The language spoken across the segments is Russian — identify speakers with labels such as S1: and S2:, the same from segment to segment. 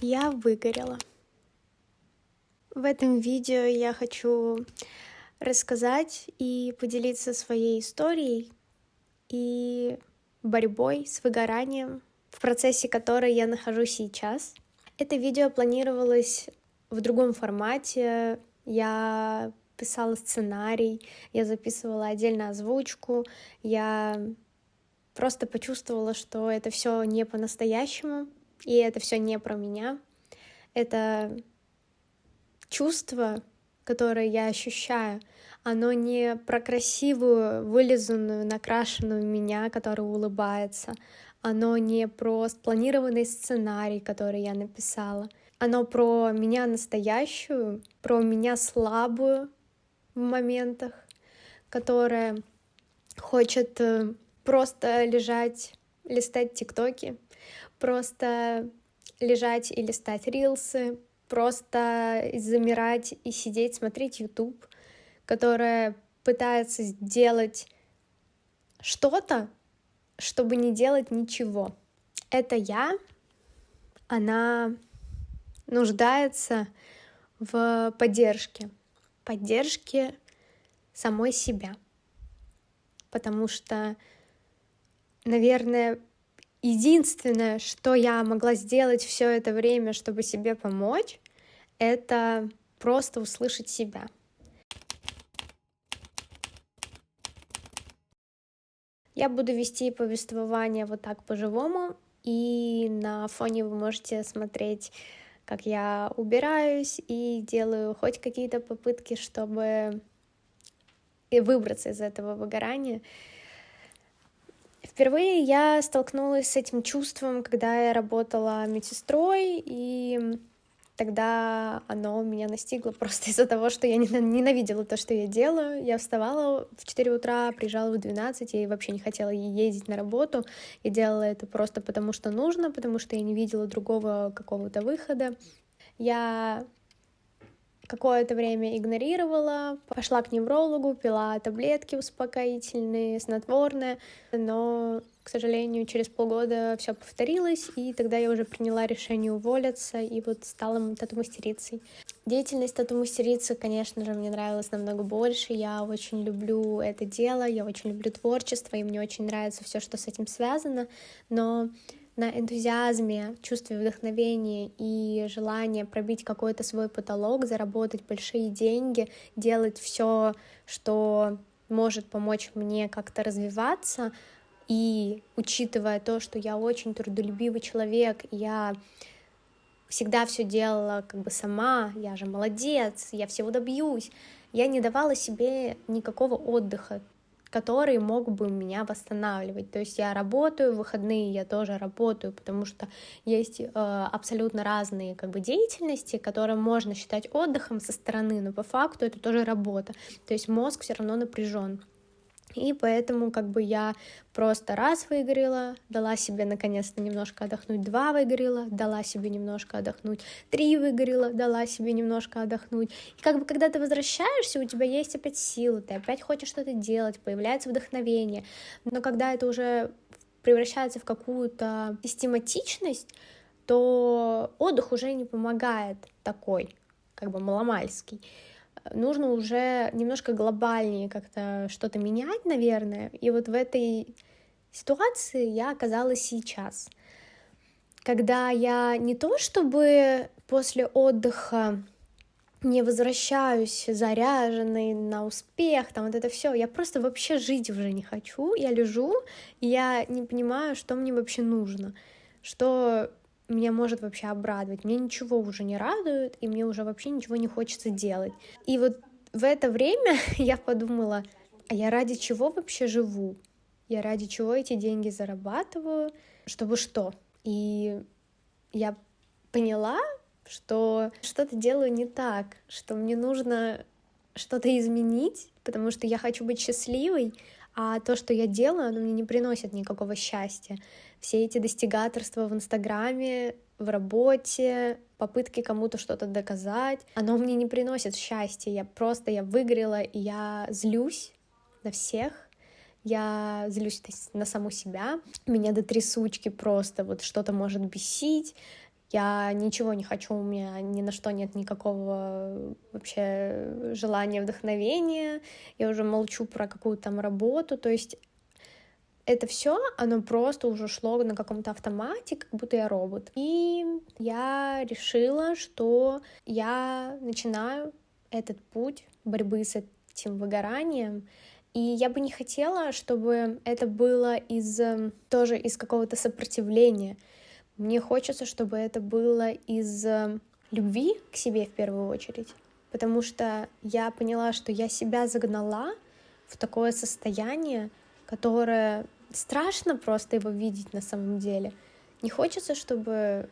S1: Я выгорела. В этом видео я хочу рассказать и поделиться своей историей и борьбой с выгоранием, в процессе которой я нахожусь сейчас. Это видео планировалось в другом формате. Я писала сценарий, я записывала отдельно озвучку, я просто почувствовала, что это все не по-настоящему, и это все не про меня. Это чувство, которое я ощущаю, оно не про красивую, вылизанную, накрашенную меня, которая улыбается. Оно не про спланированный сценарий, который я написала. Оно про меня настоящую, про меня слабую в моментах, которая хочет просто лежать, листать тиктоки, просто лежать и листать рилсы, просто замирать и сидеть, смотреть YouTube, которая пытается сделать что-то, чтобы не делать ничего. Это она нуждается в поддержке самой себя. Потому что, наверное, единственное, что я могла сделать все это время, чтобы себе помочь, это просто услышать себя. Я буду вести повествование вот так по-живому, и на фоне вы можете смотреть, как я убираюсь и делаю хоть какие-то попытки, чтобы выбраться из этого выгорания. Впервые я столкнулась с этим чувством, когда я работала медсестрой, и тогда оно меня настигло просто из-за того, что я ненавидела то, что я делаю. Я вставала в 4 утра, приезжала в 12, и вообще не хотела ездить на работу. Я делала это просто потому, что нужно, потому что я не видела другого какого-то выхода. Я какое-то время игнорировала, пошла к неврологу, пила таблетки успокоительные, снотворные, но, к сожалению, через полгода все повторилось, и тогда я уже приняла решение уволиться и вот стала тату-мастерицей. Деятельность тату-мастерицы, конечно же, мне нравилась намного больше, я очень люблю это дело, я очень люблю творчество, и мне очень нравится все, что с этим связано, но на энтузиазме, чувстве вдохновения и желания пробить какой-то свой потолок, заработать большие деньги, делать все, что может помочь мне как-то развиваться, и учитывая то, что я очень трудолюбивый человек, я всегда все делала как бы сама, я же молодец, я всего добьюсь, я не давала себе никакого отдыха, который мог бы меня восстанавливать. То есть я работаю, в выходные я тоже работаю, потому что есть абсолютно разные как бы деятельности, которые можно считать отдыхом со стороны, но по факту это тоже работа. То есть мозг все равно напряжен. И поэтому как бы я просто раз выгорела, дала себе наконец-то немножко отдохнуть, 2 выгорела, дала себе немножко отдохнуть, 3 выгорела, дала себе немножко отдохнуть. И как бы когда ты возвращаешься, у тебя есть опять силы, ты опять хочешь что-то делать, появляется вдохновение. Но когда это уже превращается в какую-то систематичность, то отдых уже не помогает такой, как бы маломальский. Нужно уже немножко глобальнее как-то что-то менять, наверное. И вот в этой ситуации я оказалась сейчас, когда я не то чтобы после отдыха не возвращаюсь заряженной на успех, там вот это все, я просто вообще жить уже не хочу, я лежу, и я не понимаю, что мне вообще нужно, что меня может вообще обрадовать. Мне ничего уже не радует, и мне уже вообще ничего не хочется делать. И вот в это время я подумала, а я ради чего вообще живу? Я ради чего эти деньги зарабатываю? Чтобы что? И я поняла, что что-то делаю не так, что мне нужно что-то изменить, потому что я хочу быть счастливой, а то, что я делаю, оно мне не приносит никакого счастья. Все эти достигаторства в Инстаграме, в работе, попытки кому-то что-то доказать, оно мне не приносит счастья. Я выгорела, и я злюсь на всех. Я злюсь на саму себя. Меня до трясучки просто вот что-то может бесить. я ничего не хочу, у меня ни на что нет никакого вообще желания, вдохновения, я уже молчу про какую-то там работу, то есть это все, оно просто уже шло на каком-то автомате, как будто я робот. И я решила, что я начинаю этот путь борьбы с этим выгоранием. И я бы не хотела, чтобы это было тоже из какого-то сопротивления. Мне хочется, чтобы это было из любви к себе в первую очередь. Потому что я поняла, что я себя загнала в такое состояние, которое страшно просто его видеть на самом деле. Не хочется, чтобы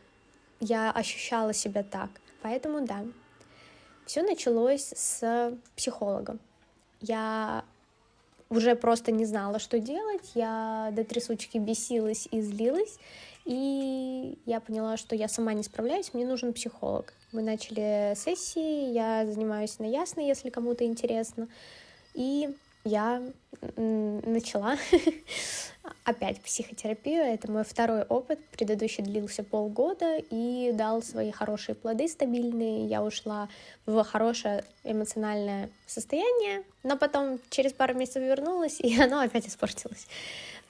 S1: я ощущала себя так. Поэтому да, все началось с психолога. Я уже просто не знала, что делать, я до трясучки бесилась и злилась, и я поняла, что я сама не справляюсь, мне нужен психолог. Мы начали сессии, я занимаюсь на ясно, если кому-то интересно, и я начала опять психотерапию. Это мой второй опыт. Предыдущий длился полгода и дал свои хорошие плоды стабильные. Я ушла в хорошее эмоциональное состояние, но потом через пару месяцев вернулась, и оно опять испортилось.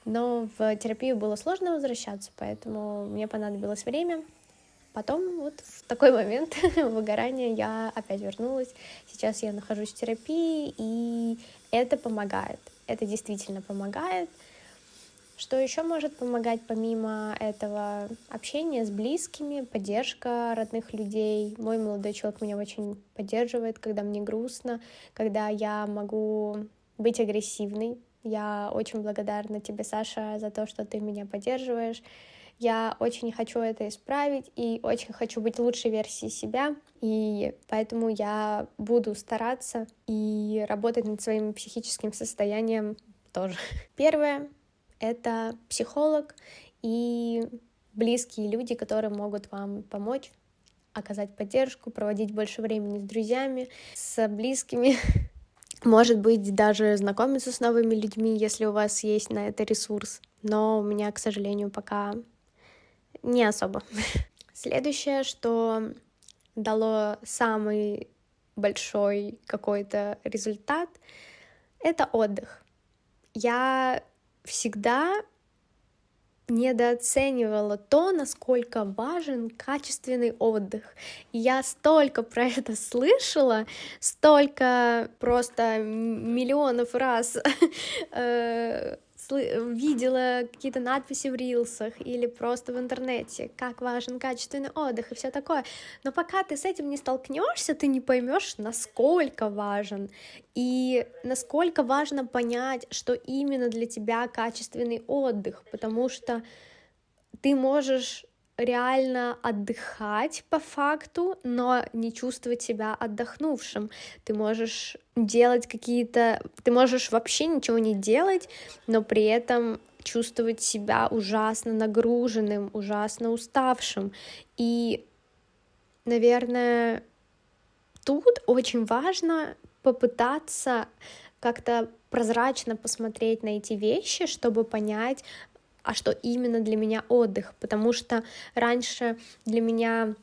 S1: Но в терапию было сложно возвращаться, поэтому мне понадобилось время. Потом вот в такой момент выгорания я опять вернулась. Сейчас я нахожусь в терапии, и это помогает. Это действительно помогает. Что еще может помогать помимо этого? Общение с близкими, поддержка родных людей. Мой молодой человек меня очень поддерживает, когда мне грустно, когда я могу быть агрессивной. Я очень благодарна тебе, Саша, за то, что ты меня поддерживаешь. Я очень хочу это исправить и очень хочу быть лучшей версией себя, и поэтому я буду стараться и работать над своим психическим состоянием тоже. Первое — это психолог и близкие люди, которые могут вам помочь, оказать поддержку, проводить больше времени с друзьями, с близкими. Может быть, даже знакомиться с новыми людьми, если у вас есть на это ресурс. Но у меня, к сожалению, пока не особо. Следующее, что дало самый большой какой-то результат, это отдых. Я всегда недооценивала то, насколько важен качественный отдых. И я столько про это слышала, столько просто миллионов раз видела какие-то надписи в рилсах или просто в интернете, как важен качественный отдых и все такое. Но пока ты с этим не столкнешься, ты не поймешь, насколько важен и насколько важно понять, что именно для тебя качественный отдых, потому что ты можешь реально отдыхать по факту, но не чувствовать себя отдохнувшим. Ты можешь ты можешь вообще ничего не делать, но при этом чувствовать себя ужасно нагруженным, ужасно уставшим. И, наверное, тут очень важно попытаться как-то прозрачно посмотреть на эти вещи, чтобы понять, а что именно для меня отдых, потому что раньше для меня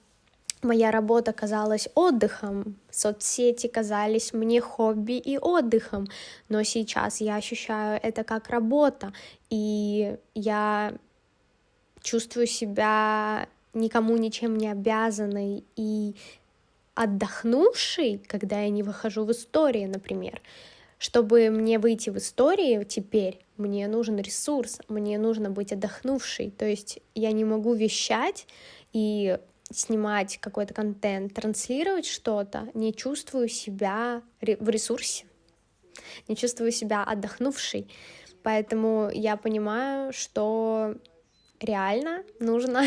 S1: моя работа казалась отдыхом, соцсети казались мне хобби и отдыхом, но сейчас я ощущаю это как работа, и я чувствую себя никому ничем не обязанной и отдохнувшей, когда я не выхожу в истории, например. Чтобы мне выйти в истории теперь, мне нужен ресурс, мне нужно быть отдохнувшей. То есть я не могу вещать и снимать какой-то контент, транслировать что-то, не чувствую себя в ресурсе, не чувствую себя отдохнувшей. Поэтому я понимаю, что реально нужно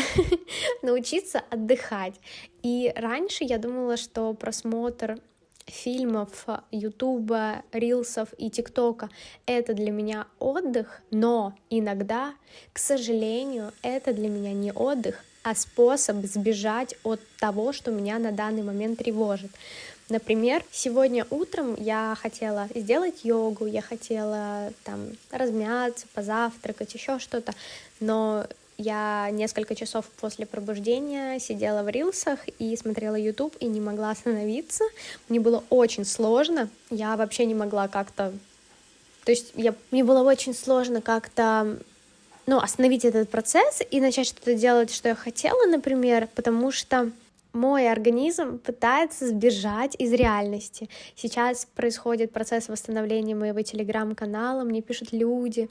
S1: научиться отдыхать. И раньше я думала, что просмотр фильмов, ютуба, рилсов и тиктока — это для меня отдых, но иногда, к сожалению, это для меня не отдых, а способ сбежать от того, что меня на данный момент тревожит. Например, сегодня утром я хотела сделать йогу, я хотела там размяться, позавтракать, еще что-то, но я несколько часов после пробуждения сидела в рилсах и смотрела YouTube и не могла остановиться. Мне было очень сложно, я вообще не могла как-то... То есть мне было очень сложно как-то остановить этот процесс и начать что-то делать, что я хотела, например, потому что мой организм пытается сбежать из реальности. Сейчас происходит процесс восстановления моего телеграм-канала, мне пишут люди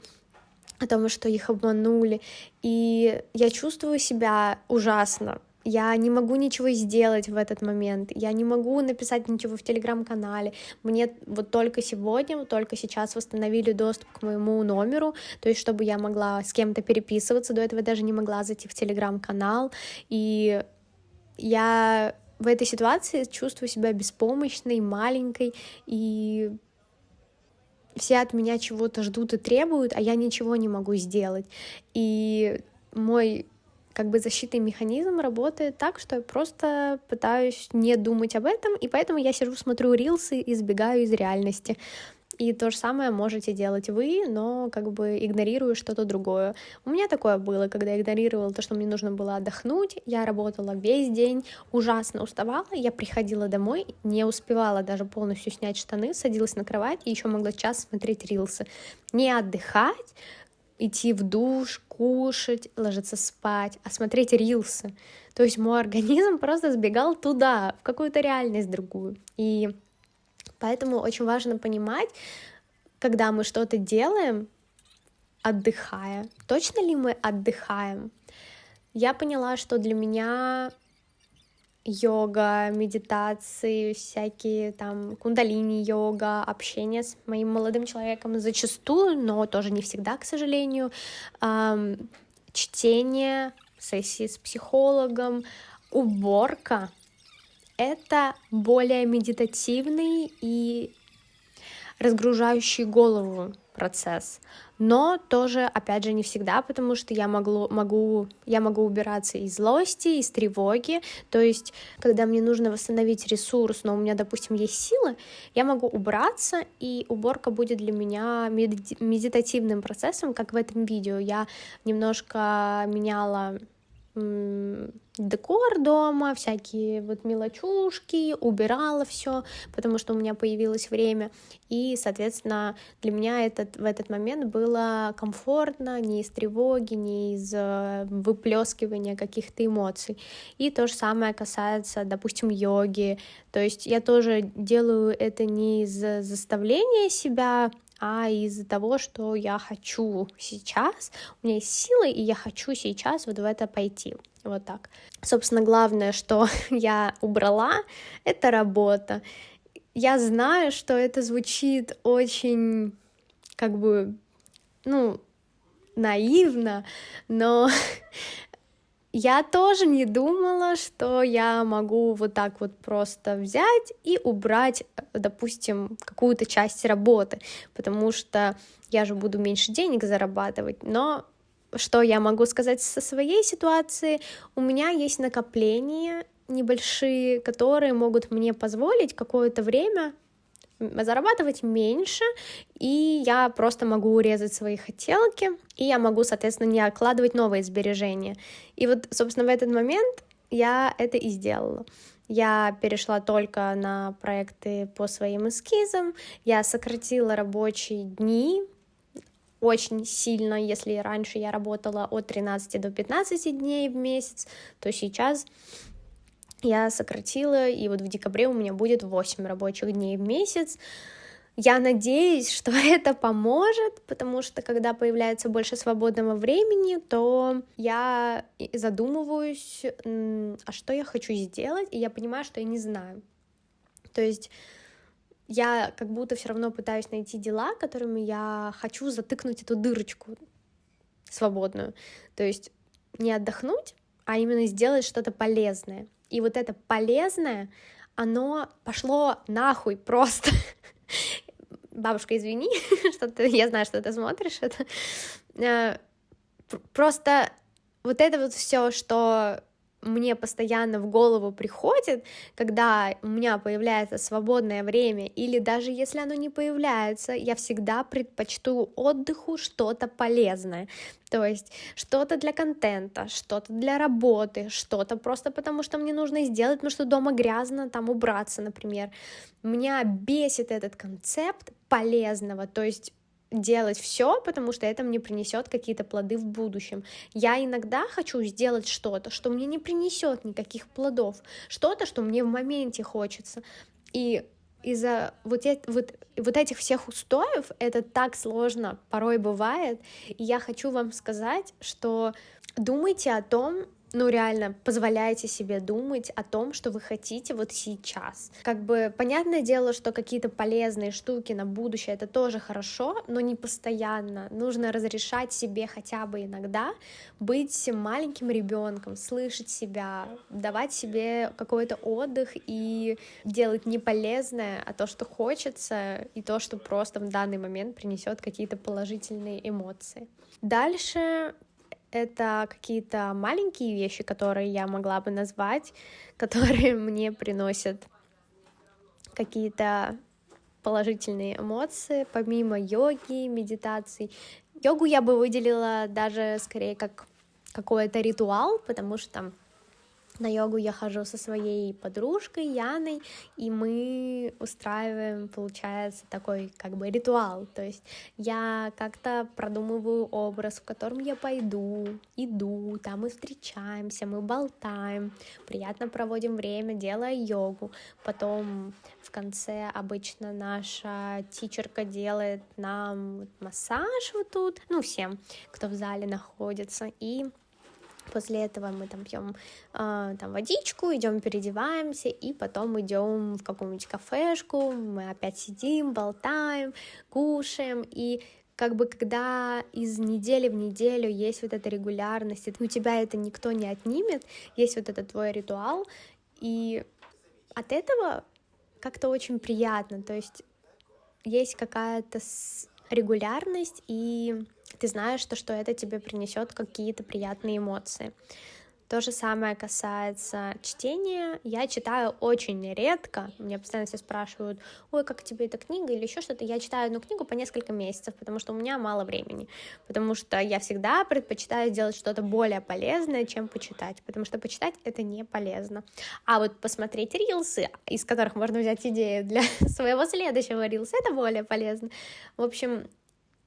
S1: о том, что их обманули, и я чувствую себя ужасно. Я не могу ничего сделать в этот момент, я не могу написать ничего в телеграм-канале. Мне вот только сегодня, только сейчас восстановили доступ к моему номеру, то есть чтобы я могла с кем-то переписываться, до этого даже не могла зайти в телеграм-канал, и я в этой ситуации чувствую себя беспомощной, маленькой, и все от меня чего-то ждут и требуют, а я ничего не могу сделать. И мой защитный механизм работает так, что я просто пытаюсь не думать об этом, и поэтому я сижу, смотрю рилсы и сбегаю из реальности. И то же самое можете делать вы, но игнорируя что-то другое. У меня такое было, когда я игнорировала то, что мне нужно было отдохнуть. Я работала весь день, ужасно уставала. Я приходила домой, не успевала даже полностью снять штаны, садилась на кровать и еще могла час смотреть рилсы. Не отдыхать, идти в душ, кушать, ложиться спать, а смотреть рилсы. То есть мой организм просто сбегал туда, в какую-то реальность другую. И поэтому очень важно понимать, когда мы что-то делаем, отдыхая, точно ли мы отдыхаем. Я поняла, что для меня йога, медитации, всякие там кундалини-йога, общение с моим молодым человеком зачастую, но тоже не всегда, к сожалению, чтение, сессии с психологом, уборка — это более медитативный и разгружающий голову процесс, но тоже, опять же, не всегда, потому что я могу убираться из злости, из тревоги, то есть, когда мне нужно восстановить ресурс, но у меня, допустим, есть силы, я могу убраться, и уборка будет для меня медитативным процессом, как в этом видео. Я немножко меняла декор дома, всякие мелочушки, убирала все, потому что у меня появилось время, и, соответственно, для меня в этот момент было комфортно, не из тревоги, не из выплескивания каких-то эмоций. И то же самое касается, допустим, йоги, то есть я тоже делаю это не из заставления себя, а из-за того, что я хочу сейчас, у меня есть силы, и я хочу сейчас в это пойти. Вот так. Собственно, главное, что я убрала, это работа. Я знаю, что это звучит очень, наивно, но я тоже не думала, что я могу вот так вот просто взять и убрать, допустим, какую-то часть работы, потому что я же буду меньше денег зарабатывать. Но что я могу сказать со своей ситуации? У меня есть накопления небольшие, которые могут мне позволить какое-то время зарабатывать меньше, и я просто могу урезать свои хотелки, и я могу, соответственно, не откладывать новые сбережения. И вот, собственно, в этот момент я это и сделала. Я перешла только на проекты по своим эскизам, я сократила рабочие дни очень сильно. Если раньше я работала от 13 до 15 дней в месяц, то сейчас я сократила, и вот в декабре у меня будет 8 рабочих дней в месяц. Я надеюсь, что это поможет, потому что когда появляется больше свободного времени, то я задумываюсь, а что я хочу сделать, и я понимаю, что я не знаю. То есть я как будто все равно пытаюсь найти дела, которыми я хочу затыкнуть эту дырочку свободную. То есть не отдохнуть, а именно сделать что-то полезное. И вот это полезное, оно пошло нахуй просто. Бабушка, извини, я знаю, что ты смотришь это. Просто вот это вот все, что мне постоянно в голову приходит, когда у меня появляется свободное время, или даже если оно не появляется, я всегда предпочту отдыху что-то полезное, то есть что-то для контента, что-то для работы, что-то просто потому, что мне нужно сделать, потому что дома грязно, там убраться, например. Меня бесит этот концепт полезного, то есть делать все, потому что это мне принесет какие-то плоды в будущем. Я иногда хочу сделать что-то, что мне не принесет никаких плодов, что-то, что мне в моменте хочется. И из-за вот этих всех устоев это так сложно порой бывает. И я хочу вам сказать, что думайте о том, ну реально, позволяйте себе думать о том, что вы хотите вот сейчас. Как бы понятное дело, что какие-то полезные штуки на будущее — это тоже хорошо, но не постоянно. Нужно разрешать себе хотя бы иногда быть маленьким ребенком, слышать себя, давать себе какой-то отдых и делать не полезное, а то, что хочется, и то, что просто в данный момент принесет какие-то положительные эмоции. Дальше это какие-то маленькие вещи, которые я могла бы назвать, которые мне приносят какие-то положительные эмоции, помимо йоги, медитаций. Йогу я бы выделила даже скорее как какой-то ритуал, потому что на йогу я хожу со своей подружкой Яной, и мы устраиваем, получается, такой как бы ритуал. То есть я как-то продумываю образ, в котором я пойду, иду, там мы встречаемся, мы болтаем, приятно проводим время, делая йогу. Потом в конце обычно наша тичерка делает нам массаж вот тут, ну, всем, кто в зале находится, и после этого мы там пьем там водичку, идем переодеваемся, и потом идем в какую-нибудь кафешку, мы опять сидим, болтаем, кушаем, и как бы когда из недели в неделю есть вот эта регулярность, и у тебя это никто не отнимет, есть вот этот твой ритуал, и от этого как-то очень приятно, то есть какая-то регулярность, и ты знаешь, что это тебе принесет какие-то приятные эмоции. То же самое касается чтения. Я читаю очень редко. Меня постоянно все спрашивают: ой, как тебе эта книга или еще что-то. Я читаю одну книгу по несколько месяцев, потому что у меня мало времени. Потому что я всегда предпочитаю делать что-то более полезное, чем почитать. Потому что почитать — это не полезно. А вот посмотреть рилсы, из которых можно взять идею для своего следующего рилса, это более полезно. В общем,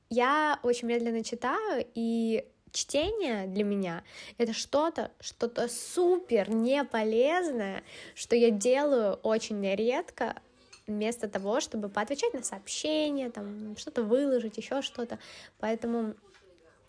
S1: я очень медленно читаю, и чтение для меня — это что-то супер неполезное, что я делаю очень редко, вместо того, чтобы поотвечать на сообщения, там, что-то выложить, еще что-то. Поэтому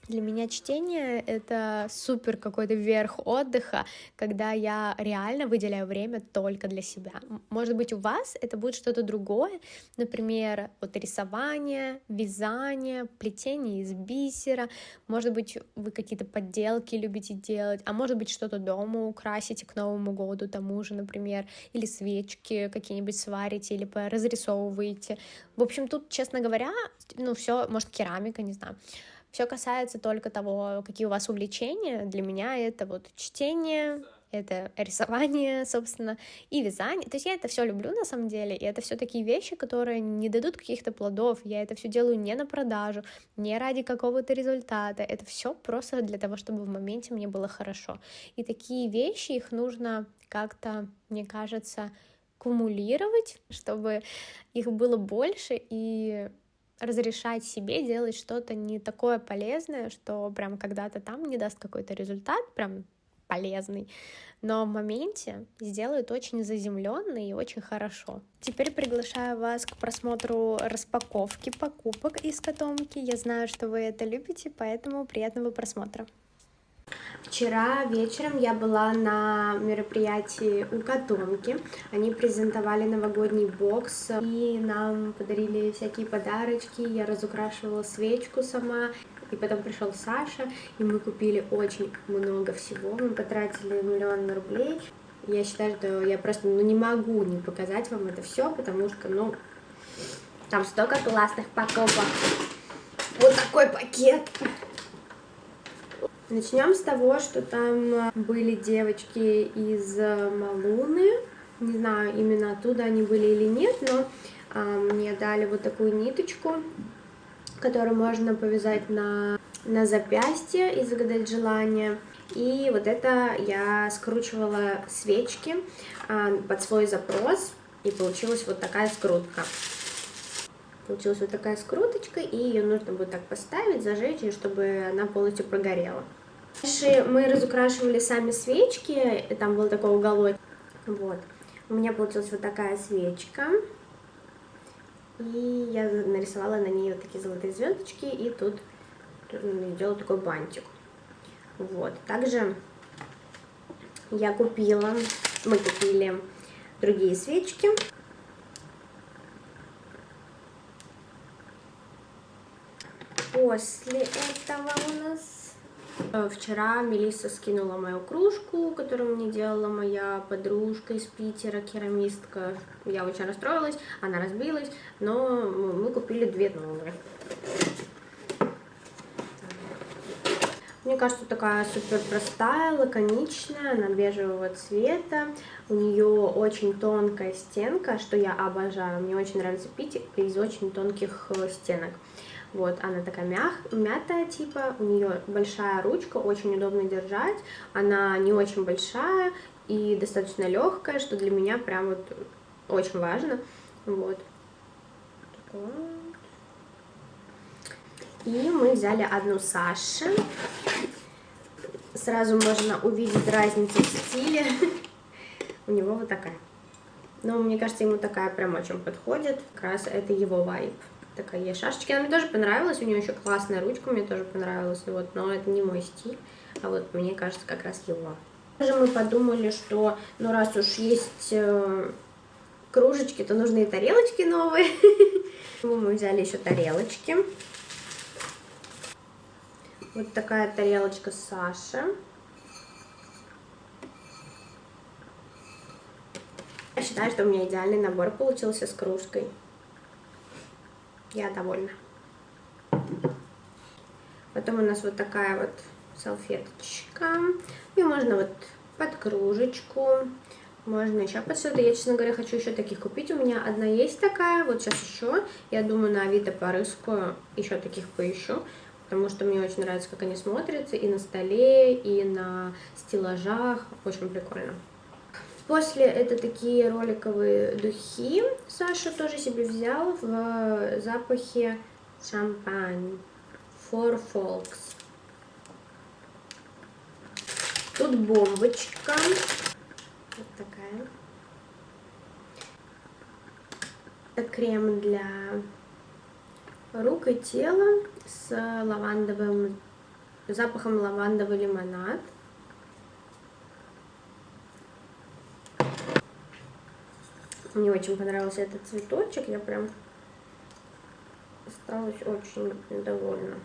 S1: для меня чтение — это супер какой-то верх отдыха, когда я реально выделяю время только для себя. Может быть, у вас это будет что-то другое, например, вот рисование, вязание, плетение из бисера, может быть, вы какие-то подделки любите делать, а может быть, что-то дома украсите к Новому году тому же, например, или свечки какие-нибудь сварите, или разрисовываете. В общем, тут, честно говоря, ну, все, может, керамика, не знаю. Все касается только того, какие у вас увлечения. Для меня это вот чтение, это рисование, собственно, и вязание. То есть я это все люблю на самом деле, и это все такие вещи, которые не дадут каких-то плодов. Я это все делаю не на продажу, не ради какого-то результата. Это все просто для того, чтобы в моменте мне было хорошо. И такие вещи, их нужно как-то, мне кажется, кумулировать, чтобы их было больше, и разрешать себе делать что-то не такое полезное, что прям когда-то там не даст какой-то результат прям полезный, но в моменте сделает очень заземленно и очень хорошо. Теперь приглашаю вас к просмотру распаковки покупок из котомки. Я знаю, что вы это любите, поэтому приятного просмотра. Вчера вечером я была на мероприятии у котомки. Они презентовали новогодний бокс, и нам подарили всякие подарочки. Я разукрашивала свечку сама, и потом пришел Саша, и мы купили очень много всего. Мы потратили 1 миллион рублей. Я считаю, что я просто не могу не показать вам это все, потому что, там столько классных покупок. Вот такой пакет. Начнем с того, что там были девочки из Малуны. Не знаю, именно оттуда они были или нет, но мне дали вот такую ниточку, которую можно повязать на запястье и загадать желание. И вот это я скручивала свечки под свой запрос, и получилась вот такая скрутка. Получилась вот такая скруточка, и ее нужно будет так поставить, зажечь, и чтобы она полностью прогорела. Дальше мы разукрашивали сами свечки, и там был такой уголок. Вот. У меня получилась вот такая свечка. И я нарисовала на ней вот такие золотые звездочки, и тут сделала такой бантик. Вот. Также мы купили другие свечки. После этого у нас вчера Мелисса скинула мою кружку, которую мне делала моя подружка из Питера, керамистка. Я очень расстроилась, она разбилась, но мы купили 2 новые. Мне кажется, такая супер простая, лаконичная, она бежевого цвета. У нее очень тонкая стенка, что я обожаю. Мне очень нравится пить из очень тонких стенок. Вот, она такая мятая типа, у нее большая ручка, очень удобно держать. Она не очень большая и достаточно легкая, что для меня прям вот очень важно. Вот. И мы взяли одну Саши. Сразу можно увидеть разницу в стиле. У него вот такая. Но мне кажется, ему такая прям очень подходит. Как раз это его вайб. Такая есть шашечки. Она мне тоже понравилась. У нее еще классная ручка, мне тоже понравилась. Вот, но это не мой стиль. А вот мне кажется, как раз его. Также мы подумали, что ну раз уж есть кружечки, то нужны и тарелочки новые. Мы взяли еще тарелочки. Вот такая тарелочка Саши. Я считаю, что у меня идеальный набор получился с кружкой. Я довольна. Потом у нас вот такая вот салфеточка. И можно вот под кружечку. Можно еще под что-то. Я, честно говоря, хочу еще таких купить. У меня одна есть такая. Вот сейчас еще. Я думаю, на Авито порыскаю. Еще таких поищу. Потому что мне очень нравится, как они смотрятся. И на столе, и на стеллажах. Очень прикольно. После это такие роликовые духи. Саша тоже себе взял в запахе шампань. For Folks. Тут бомбочка. Вот такая. Это крем для рук и тела с запахом лавандовый лимонад. Мне очень понравился этот цветочек, я прям осталась очень довольна.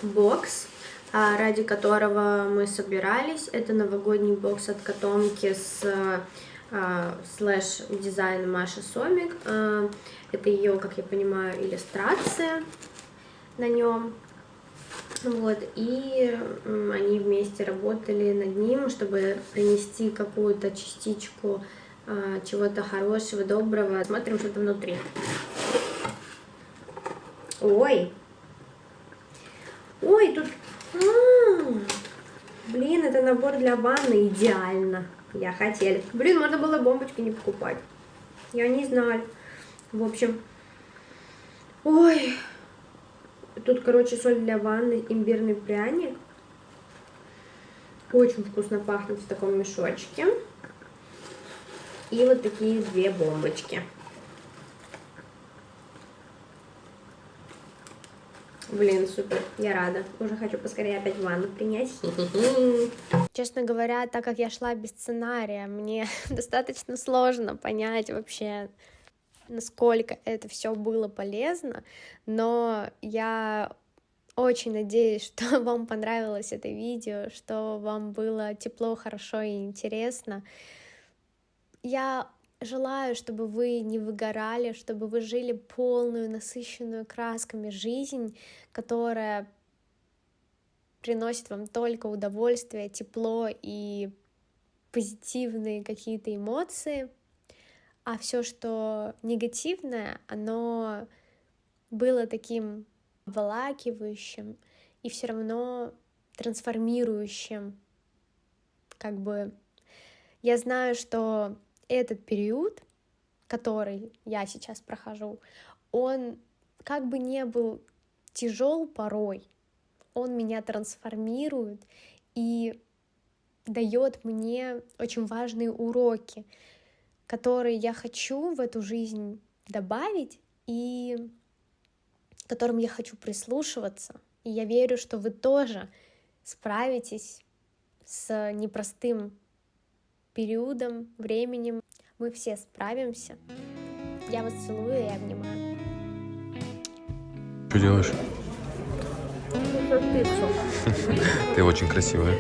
S1: Бокс, ради которого мы собирались, это новогодний бокс от Котомки с слэш-дизайн Маши Сомик. Это ее, как я понимаю, иллюстрация на нем. Вот, и они вместе работали над ним, чтобы принести какую-то частичку чего-то хорошего, доброго. Смотрим, что там внутри. Ой! Ой, тут... Блин, это набор для ванны, идеально. Я хотела. Блин, можно было бомбочки не покупать. Я не знала. В общем... Ой... Тут, короче, соль для ванны, имбирный пряник. Очень вкусно пахнет в таком мешочке. И вот такие 2 бомбочки. Блин, супер, я рада. Уже хочу поскорее опять ванну принять. Честно говоря, так как я шла без сценария, мне достаточно сложно понять вообще, насколько это все было полезно, но я очень надеюсь, что вам понравилось это видео, что вам было тепло, хорошо и интересно. Я желаю, чтобы вы не выгорали, чтобы вы жили полную, насыщенную красками жизнь, которая приносит вам только удовольствие, тепло и позитивные какие-то эмоции, а все, что негативное, оно было таким обволакивающим и все равно трансформирующим. Как бы я знаю, что этот период, который я сейчас прохожу, он как бы не был тяжел порой, он меня трансформирует и дает мне очень важные уроки, которые я хочу в эту жизнь добавить и к которым я хочу прислушиваться. И я верю, что вы тоже справитесь с непростым периодом, временем. Мы все справимся. Я вас целую и обнимаю.
S2: Что делаешь? Ты очень красивая.